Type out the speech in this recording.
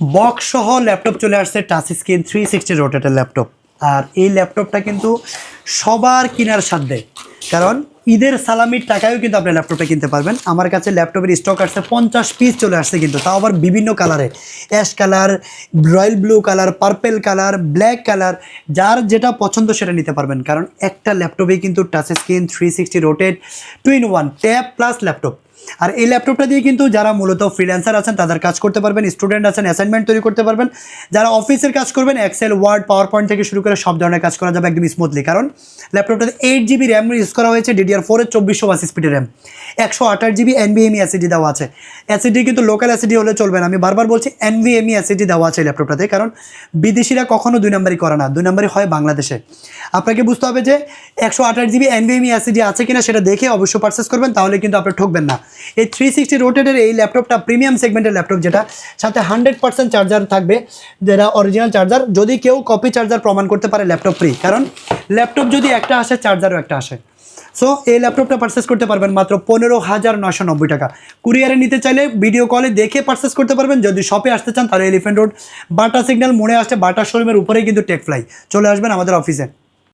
Box সহ laptop চলে আসছে টাচ স্ক্রিন 360 রোটেটের ল্যাপটপ। আর এই ল্যাপটপটা কিন্তু সবার কেনার সাধ্যে, কারণ ঈদের সালামির টাকায়ও কিন্তু আপনি ল্যাপটপটা কিনতে পারবেন। আমার কাছে ল্যাপটপের স্টক আসছে 50 পিস চলে আসছে, কিন্তু তাও আবার বিভিন্ন কালারে, ash colour, royal blue colour, purple colour, black colour, যার যেটা পছন্দ সেটা নিতে পারবেন। কারণ একটা ল্যাপটপেই কিন্তু touch screen 360 rotate 2-in-1 tab plus laptop. আর এই ল্যাপটপটা দিয়ে কিন্তু যারা মূলত ফ্রিল্যান্সার আছেন তাদের কাজ করতে পারবেন, স্টুডেন্ট আছেন অ্যাসাইনমেন্ট তৈরি করতে পারবেন, যারা অফিসের কাজ করবেন এক্সেল, ওয়ার্ড, পাওয়ার পয়েন্ট থেকে শুরু করে সব ধরনের কাজ করা যাবে একদম স্মুথলি। কারণ ল্যাপটপটাতে 8 GB র্যাম ইউজ করা হয়েছে, DDR4 এর 2480 স্পিডের র্যাম, 128 GB NVMe এসএসডি দেওয়া আছে। এসএসডি কিন্তু লোকাল এসএসডি হলে চলবে না, আমি বারবার বলছি NVMe এসএসডি দেওয়া আছে ল্যাপটপটাতে। কারণ বিদেশিরা কখনো 2 নম্বরই করে না, 2 নম্বরই হয় বাংলাদেশে। আপনাকে বুঝতে হবে যে 128 GB NVMe এসএসডি আছে কিনা সেটা দেখে অবশ্যই পারচেস করবেন, তাহলে কিন্তু আপনি ঠকবেন না। এই 360 রোটেটের এই ল্যাপটপটা প্রিমিয়াম সেগমেন্টের ল্যাপটপ, যেটা সাথে 100% চার্জার থাকবে, যেটা অরিজিনাল চার্জার। যদি কেউ কপি চার্জার প্রমাণ করতে পারে ল্যাপটপ ফ্রি, কারণ ল্যাপটপ যদি একটা আসে চার্জারও একটা আসে। সো এই ল্যাপটপটা পারচেস করতে পারবেন মাত্র 15,990 টাকা। কুরিয়ারে নিতে চাইলে ভিডিও কলে দেখে পারচেস করতে পারবেন। যদি শপে আসতে চান তাহলে এলিফ্যান্ট রোড বাটা সিগন্যাল মোড়ে আসছে, বাটা শোরুমের উপরেই কিন্তু টেকফ্লাই, চলে আসবেন আমাদের অফিসে।